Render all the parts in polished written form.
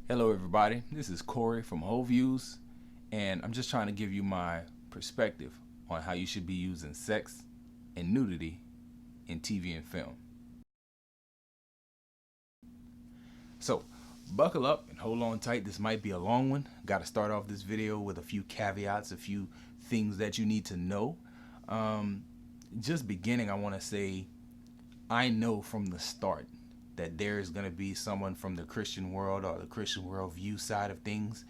Hello, everybody. This is Corey from Whole Views, and I'm just trying to give you my perspective on how you should be using sex and nudity in TV and film. So, buckle up and hold on tight. This might be a long one. Got to start off this video with a few caveats, a few things that you need to know. Just beginning, I want to say I know from the start that there is going to be someone from the Christian world or the Christian worldview side of things,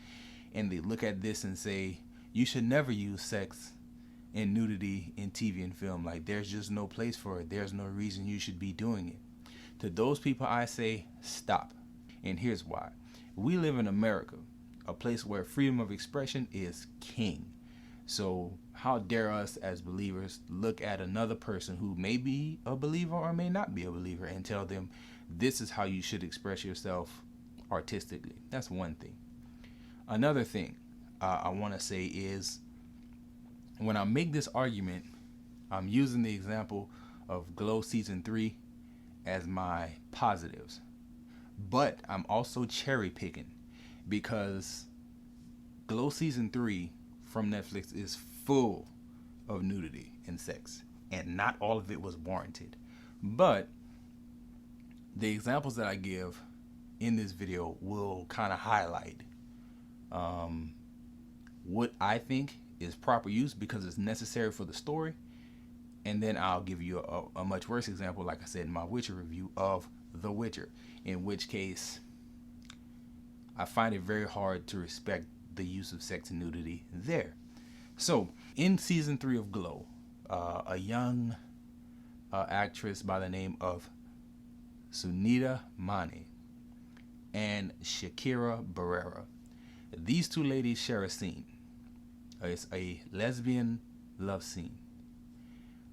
and they look at this and say, you should never use sex and nudity in TV and film. Like, there's just no place for it. There's no reason you should be doing it. To those people, I say, stop. And here's why. We live in America, a place where freedom of expression is king. So how dare us as believers look at another person who may be a believer or may not be a believer and tell them this is how you should express yourself artistically. That's one thing. Another thing I want to say is when I make this argument, I'm using the example of Glow Season 3 as my positives. But I'm also cherry picking because Glow Season 3 from Netflix is full of nudity and sex, and not all of it was warranted. But the examples that I give in this video will kind of highlight what I think is proper use because it's necessary for the story, and then I'll give you a much worse example, like I said in my Witcher review, of The Witcher, in which case I find it very hard to respect the use of sex and nudity there. So in season 3 of Glow, a young actress by the name of Sunita Mani and Shakira Barrera, these two ladies share a scene. It's a lesbian love scene.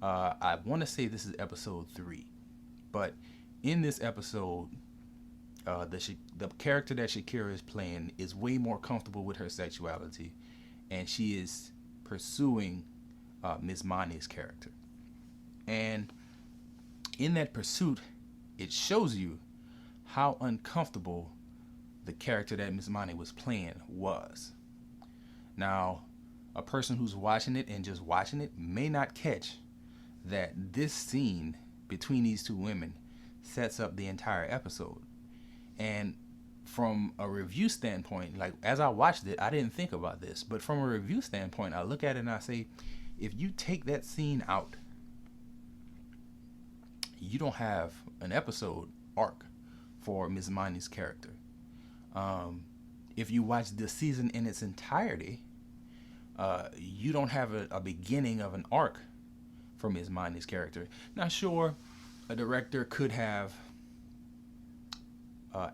I want to say this is episode 3, but in this episode, the character that Shakira is playing is way more comfortable with her sexuality, and she is pursuing Miss Mani's character. And in that pursuit, it shows you how uncomfortable the character that Miss Mani was playing was. Now, a person who's watching it and just watching it may not catch that this scene between these two women sets up the entire episode. And from a review standpoint, like as I watched it, I didn't think about this, but from a review standpoint, I look at it and I say, if you take that scene out, you don't have an episode arc for Ms. Mani's character. If you watch the season in its entirety, you don't have a beginning of an arc for Ms. Mani's character. Now, sure, a director could have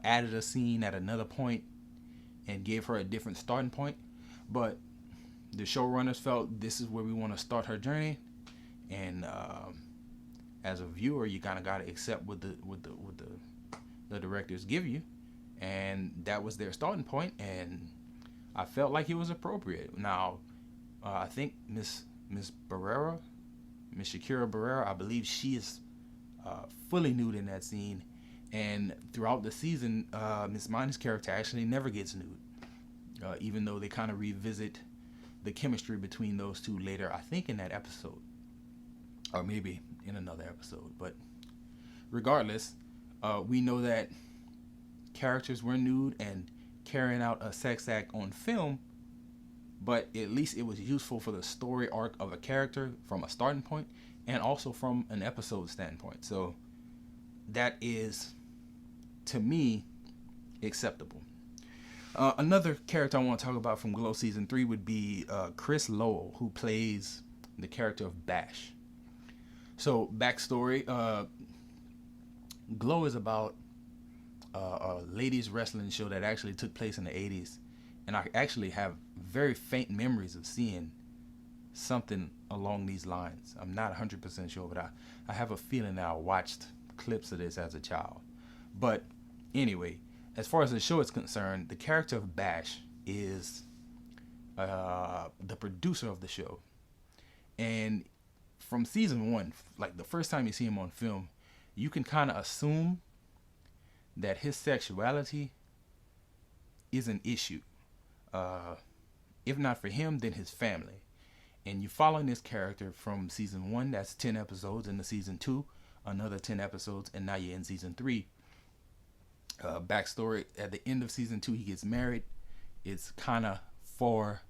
added a scene at another point and gave her a different starting point, but the showrunners felt this is where we want to start her journey, and as a viewer, you kind of got to accept what the directors give you, and that was their starting point, and I felt like it was appropriate. Now, I think Miss Barrera, Miss Shakira Barrera, I believe she is fully nude in that scene, and throughout the season, Miss Mani's character actually never gets nude, even though they kind of revisit the chemistry between those two later, I think in that episode, or maybe in another episode. But regardless, we know that characters were nude and carrying out a sex act on film, but at least it was useful for the story arc of a character from a starting point and also from an episode standpoint. So that is, to me, acceptable. Another character I want to talk about from Glow Season 3 would be Chris Lowell, who plays the character of Bash. So, backstory, Glow is about a ladies wrestling show that actually took place in the 80s. And I actually have very faint memories of seeing something along these lines. I'm not 100% sure, but I have a feeling that I watched clips of this as a child. But anyway, as far as the show is concerned, the character of Bash is the producer of the show. And from season 1, like the first time you see him on film, you can kind of assume that his sexuality is an issue. Uh, if not for him, then his family. And you're following this character from season 1, that's 10 episodes, into season 2, another 10 episodes, and now you're in season 3. Backstory: at the end of season 2, he gets married. It's kind of for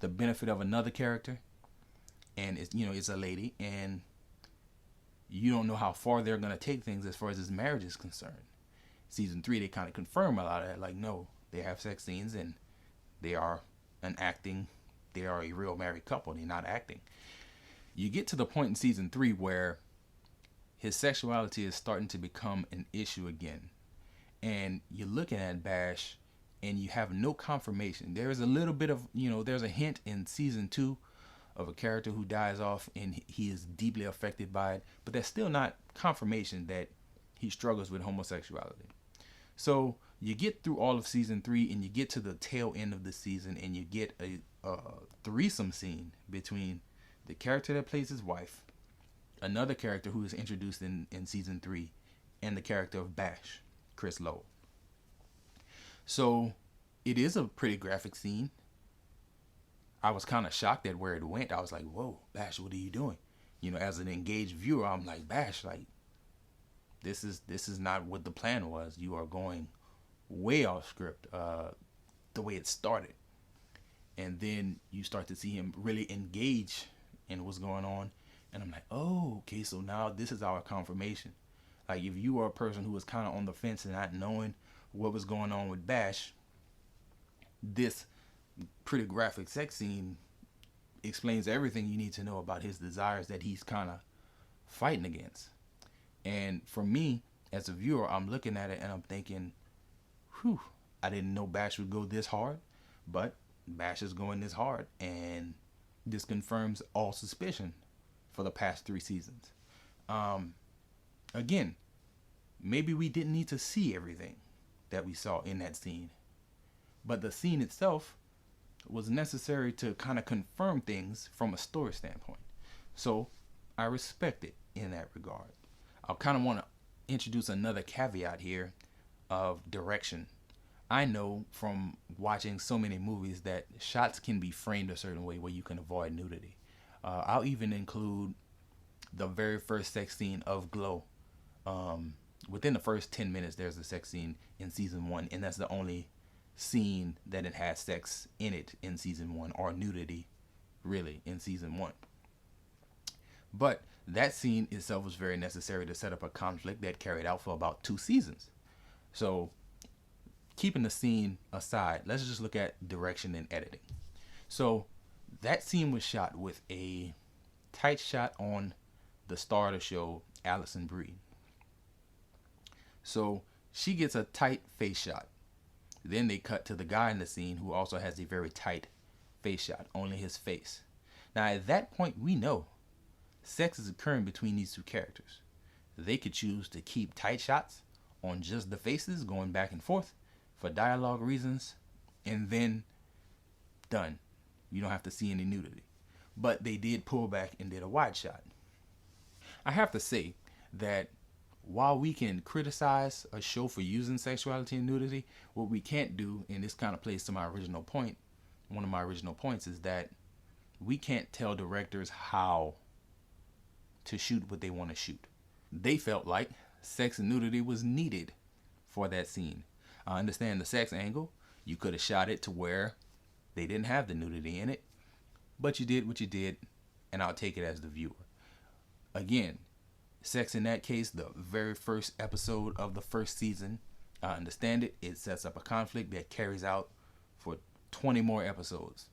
the benefit of another character, and it's a lady, and you don't know how far they're going to take things as far as his marriage is concerned. Season 3, they kind of confirm a lot of that, like, no, they have sex scenes, and they are they are a real married couple. They're not acting. You get to the point in season 3 where his sexuality is starting to become an issue again, and you're looking at Bash, and you have no confirmation. There is a little bit of, there's a hint in season 2 of a character who dies off, and he is deeply affected by it, but that's still not confirmation that he struggles with homosexuality. So you get through all of season 3, and you get to the tail end of the season, and you get a threesome scene between the character that plays his wife, another character who is introduced in season 3, and the character of Bash, Chris Lowell. So it is a pretty graphic scene. I was kind of shocked at where it went. I was like, whoa, Bash, what are you doing? As an engaged viewer, I'm like, Bash, like, this is not what the plan was. You are going way off script, the way it started. And then you start to see him really engage in what's going on. And I'm like, oh, okay, so now this is our confirmation. Like, if you are a person who was kind of on the fence and not knowing what was going on with Bash, this pretty graphic sex scene explains everything you need to know about his desires that he's kind of fighting against. And for me, as a viewer, I'm looking at it and I'm thinking, whew, I didn't know Bash would go this hard, but Bash is going this hard, and this confirms all suspicion for the past 3 seasons. Again, maybe we didn't need to see everything that we saw in that scene, but the scene itself was necessary to kind of confirm things from a story standpoint. So I respect it in that regard. I kind of want to introduce another caveat here of direction. I know from watching so many movies that shots can be framed a certain way where you can avoid nudity. I'll even include the very first sex scene of Glow. Within the first 10 minutes, there's a sex scene in season 1, and that's the only scene that it has sex in it in season 1, or nudity, really, in season 1. But that scene itself was very necessary to set up a conflict that carried out for about 2 seasons. So, keeping the scene aside, let's just look at direction and editing. So, that scene was shot with a tight shot on the star of the show, Alison Brie. So, she gets a tight face shot. Then they cut to the guy in the scene who also has a very tight face shot, only his face. Now, at that point, we know sex is occurring between these 2 characters. They could choose to keep tight shots on just the faces going back and forth for dialogue reasons, and then done. You don't have to see any nudity. But they did pull back and did a wide shot. I have to say that while we can criticize a show for using sexuality and nudity, what we can't do, and this kind of plays to my original point, one of my original points, is that we can't tell directors how to shoot what they want to shoot. They felt like sex and nudity was needed for that scene. I understand the sex angle. You could have shot it to where they didn't have the nudity in it, but you did what you did, and I'll take it as the viewer. Again, sex in that case, the very first episode of the first season, I understand it. It sets up a conflict that carries out for 20 more episodes.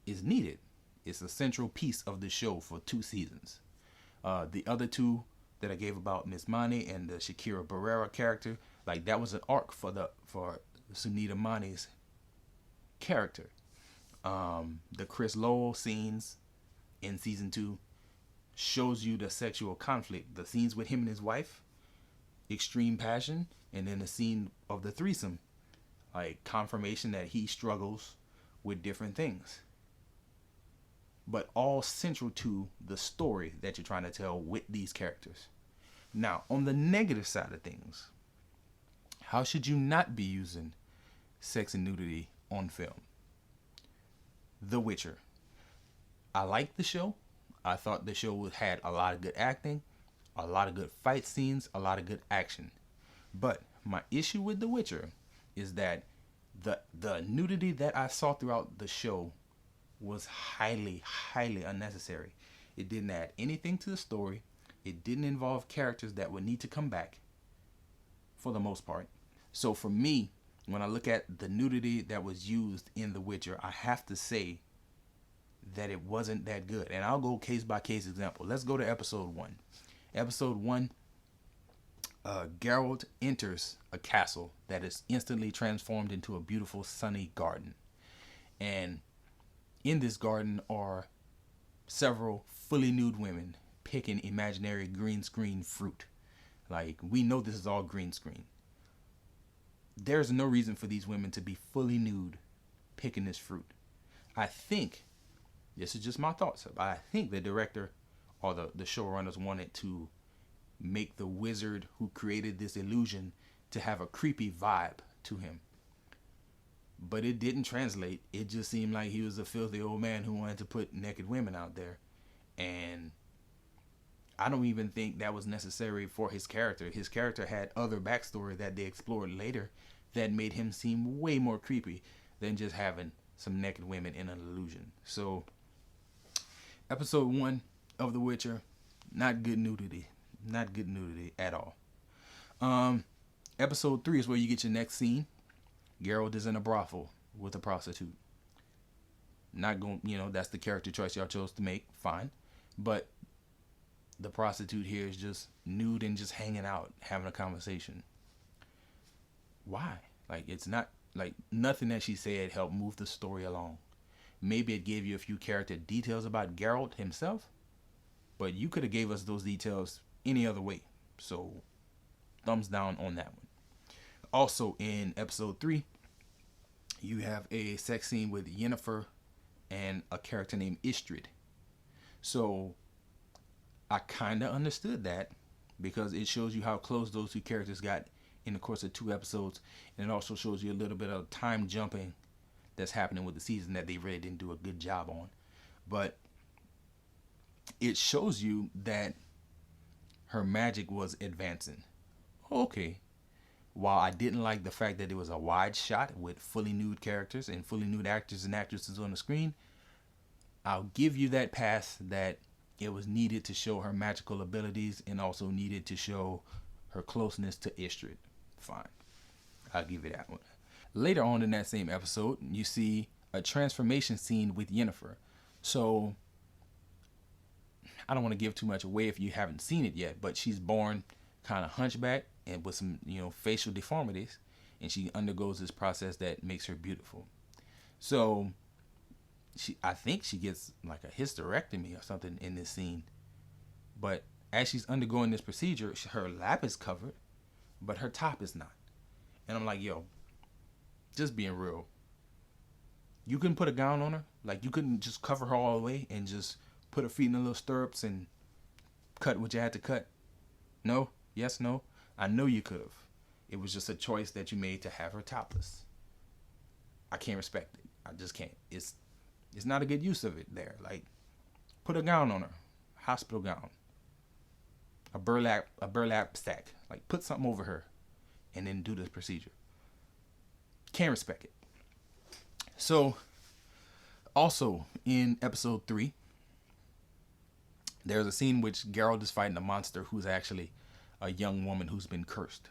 Is needed. It's a central piece of the show for 2 seasons. The other 2 that I gave about Miss Mani and the Shakira Barrera character, like, that was an arc for Sunita Mani's character. The Chris Lowell scenes in season 2 shows you the sexual conflict. The scenes with him and his wife, extreme passion, and then the scene of the threesome, like, confirmation that he struggles with different things. But all central to the story that you're trying to tell with these characters. Now, on the negative side of things, how should you not be using sex and nudity on film. The Witcher. I liked the show. I thought the show had a lot of good acting, a lot of good fight scenes, a lot of good action. But my issue with The Witcher is that the nudity that I saw throughout the show was highly, highly unnecessary. It didn't add anything to the story. It didn't involve characters that would need to come back for the most part. So for me, when I look at the nudity that was used in The Witcher, I have to say that it wasn't that good. And I'll go case by case example. Let's go to episode 1. Episode 1, Geralt enters a castle that is instantly transformed into a beautiful sunny garden. And in this garden are several fully nude women picking imaginary green screen fruit. Like, we know this is all green screen. There's no reason for these women to be fully nude picking this fruit. I think, this is just my thoughts, but I think the director or the showrunners wanted to make the wizard who created this illusion to have a creepy vibe to him. But it didn't translate. It just seemed like he was a filthy old man who wanted to put naked women out there. And I don't even think that was necessary for his character. His character had other backstory that they explored later that made him seem way more creepy than just having some naked women in an illusion. So, episode 1 of The Witcher, not good nudity. Not good nudity at all. Episode 3 is where you get your next scene. Geralt is in a brothel with a prostitute. Not going, that's the character choice y'all chose to make. Fine. But the prostitute here is just nude and just hanging out, having a conversation. Why? Like, it's not, like, nothing that she said helped move the story along. Maybe it gave you a few character details about Geralt himself, but you could have gave us those details any other way. So, thumbs down on that one. Also, in episode 3, you have a sex scene with Yennefer and a character named Istrid. So, I kind of understood that because it shows you how close those two characters got in the course of 2 episodes. And it also shows you a little bit of time jumping that's happening with the season that they really didn't do a good job on. But it shows you that her magic was advancing. Okay. While I didn't like the fact that it was a wide shot with fully nude characters and fully nude actors and actresses on the screen, I'll give you that pass that it was needed to show her magical abilities and also needed to show her closeness to Istrid. Fine. I'll give you that one. Later on in that same episode, you see a transformation scene with Yennefer. So, I don't want to give too much away if you haven't seen it yet, but she's born kind of hunchback and with some, facial deformities, and she undergoes this process that makes her beautiful. So, I think she gets like a hysterectomy or something in this scene. But as she's undergoing this procedure, her lap is covered, but her top is not. And I'm like, yo, just being real. You couldn't put a gown on her? Like, you couldn't just cover her all the way and just put her feet in the little stirrups and cut what you had to cut? No? Yes? No? I know you could have. It was just a choice that you made to have her topless. I can't respect it. I just can't. It's not a good use of it there. Like, put a gown on her. Hospital gown. A burlap sack. Like, put something over her and then do this procedure. Can't respect it. So, also in episode 3, there's a scene which Geralt is fighting a monster who's actually a young woman who's been cursed.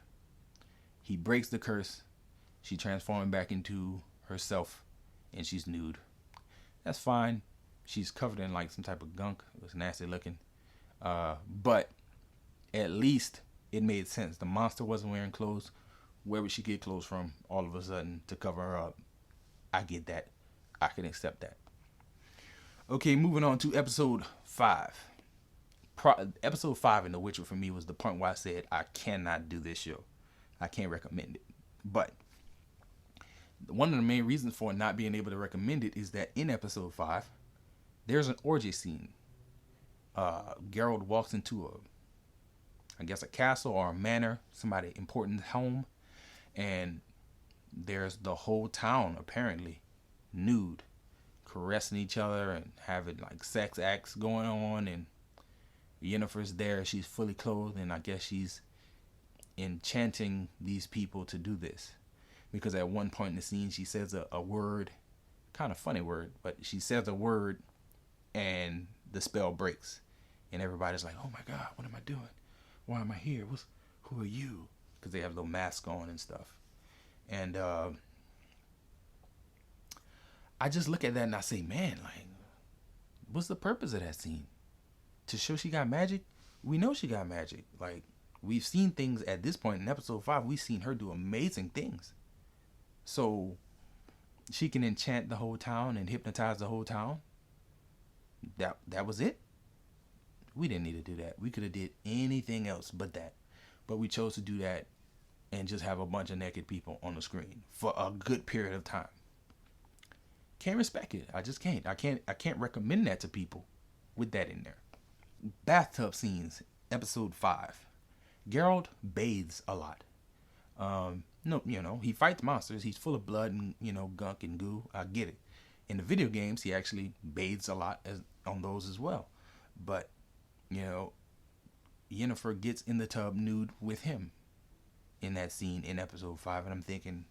He breaks the curse. She transforms back into herself and she's nude. That's fine. She's covered in like some type of gunk. It was nasty looking. But at least it made sense. The monster wasn't wearing clothes. Where would she get clothes from all of a sudden to cover her up? I get that. I can accept that. Okay, moving on to episode 5. Episode 5 in The Witcher for me was the point where I said I cannot do this show. I can't recommend it. But one of the main reasons for not being able to recommend it is that in episode 5, there's an orgy scene. Geralt walks into a castle or a manor, somebody important home, and there's the whole town apparently nude, caressing each other and having like sex acts going on, and Yennefer's there. She's fully clothed, and I guess she's enchanting these people to do this. Because at one point in the scene, she says a word, kind of funny word, but she says a word and the spell breaks. And everybody's like, oh my God, what am I doing? Why am I here? Who are you? Because they have little masks on and stuff. And I just look at that and I say, man, like, what's the purpose of that scene? To show she got magic? We know she got magic. Like, we've seen things at this point in episode 5. We've seen her do amazing things. So she can enchant the whole town and hypnotize the whole town. That was it. We didn't need to do that. We could have did anything else but that. But we chose to do that and just have a bunch of naked people on the screen for a good period of time. Can't respect it. I just can't. I can't recommend that to people with that in there. Bathtub scenes, episode 5. Geralt bathes a lot. No, he fights monsters. He's full of blood and, gunk and goo. I get it. In the video games, he actually bathes a lot on those as well. But, Yennefer gets in the tub nude with him in that scene in episode 5. And I'm thinking,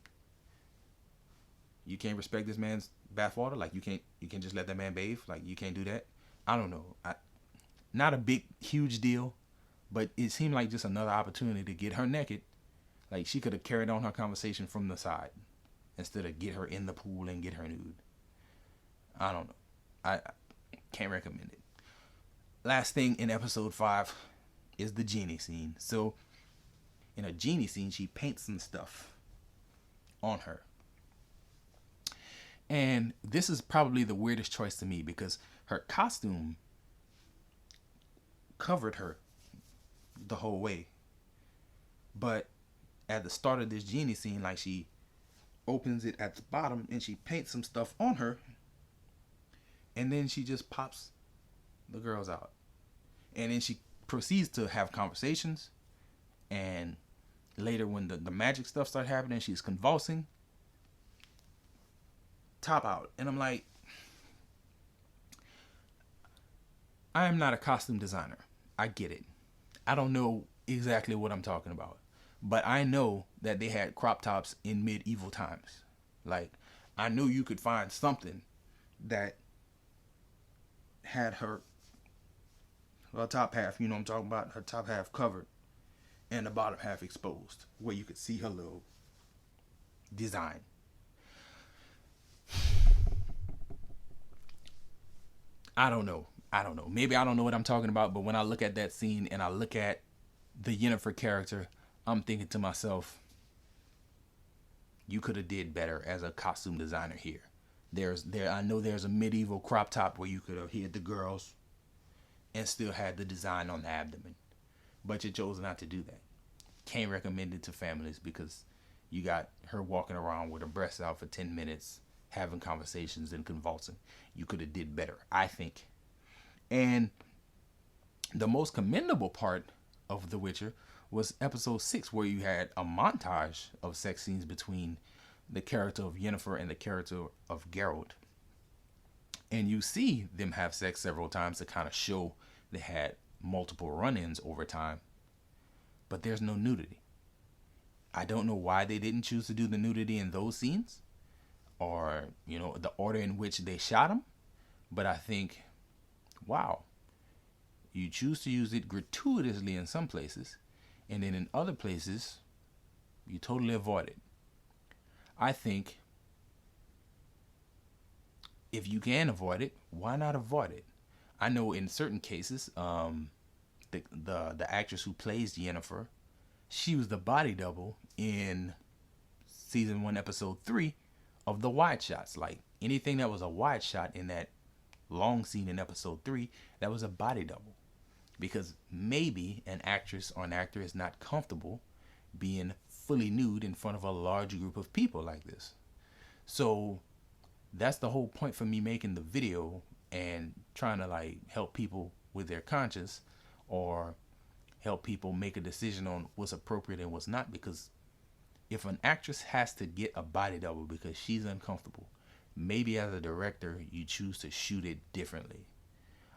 you can't respect this man's bathwater? Like, you can't just let that man bathe? Like, you can't do that? I don't know. Not a big, huge deal, but it seemed like just another opportunity to get her naked. Like, she could have carried on her conversation from the side instead of get her in the pool and get her nude. I don't know. I can't recommend it. Last thing in episode 5 is the genie scene. So, in a genie scene, she paints some stuff on her. And this is probably the weirdest choice to me because her costume covered her the whole way. But at the start of this genie scene, like, she opens it at the bottom and she paints some stuff on her. And then she just pops the girls out. And then she proceeds to have conversations. And later when the magic stuff starts happening, she's convulsing. Top out. And I'm like, I am not a costume designer. I get it. I don't know exactly what I'm talking about. But I know that they had crop tops in medieval times. Like, I knew you could find something that had her top half, I'm talking about, her top half covered and the bottom half exposed, where you could see her little design. I don't know. Maybe I don't know what I'm talking about, but when I look at that scene and I look at the Yennefer character, I'm thinking to myself, you could have did better as a costume designer here. I know there's a medieval crop top where you could have hid the girls and still had the design on the abdomen, but you chose not to do that. Can't recommend it to families because you got her walking around with her breasts out for 10 minutes, having conversations and convulsing. You could have did better, I think. And the most commendable part of The Witcher was episode 6, where you had a montage of sex scenes between the character of Yennefer and the character of Geralt. And you see them have sex several times to kind of show they had multiple run-ins over time. But there's no nudity. I don't know why they didn't choose to do the nudity in those scenes, or, the order in which they shot them. But I think, wow, you choose to use it gratuitously in some places, and then in other places, you totally avoid it. I think if you can avoid it, why not avoid it? I know in certain cases, the actress who plays Yennefer, she was the body double in season 1, episode 3 of the wide shots. Like, anything that was a wide shot in that long scene in episode 3, that was a body double. Because maybe an actress or an actor is not comfortable being fully nude in front of a large group of people like this. So that's the whole point for me making the video and trying to help people with their conscience, or help people make a decision on what's appropriate and what's not, because If an actress has to get a body double because she's uncomfortable, maybe as a director you choose to shoot it differently.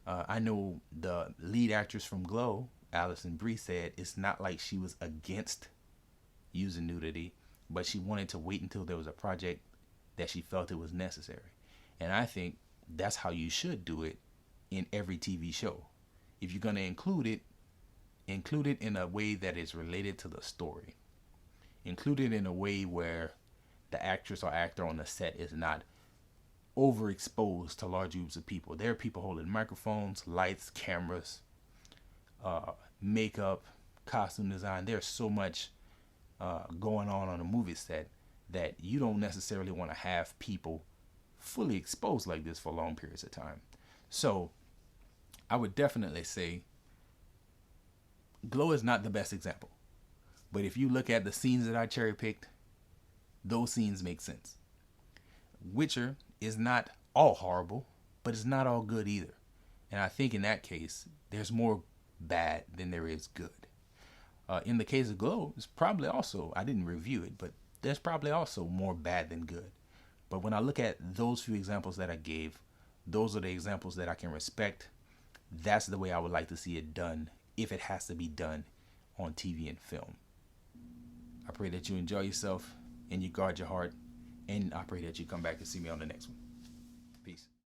I know the lead actress from Glow, Alison Brie, said it's not like she was against using nudity, but she wanted to wait until there was a project that she felt it was necessary. And I think that's how you should do it in every TV show. If you're going to include it in a way that is related to the story. Include it in a way where the actress or actor on the set is not overexposed to large groups of people. There are people holding microphones, lights, cameras, makeup, costume design. There's so much going on a movie set that you don't necessarily want to have people fully exposed like this for long periods of time. So I would definitely say Glow is not the best example. But if you look at the scenes that I cherry picked, those scenes make sense. Witcher is not all horrible, but it's not all good either. And I think in that case, there's more bad than there is good. In the case of Glow, it's probably also, I didn't review it, but there's probably also more bad than good. But when I look at those few examples that I gave, those are the examples that I can respect. That's the way I would like to see it done, if it has to be done on TV and film. I pray that you enjoy yourself and you guard your heart, and I pray that you come back and see me on the next one.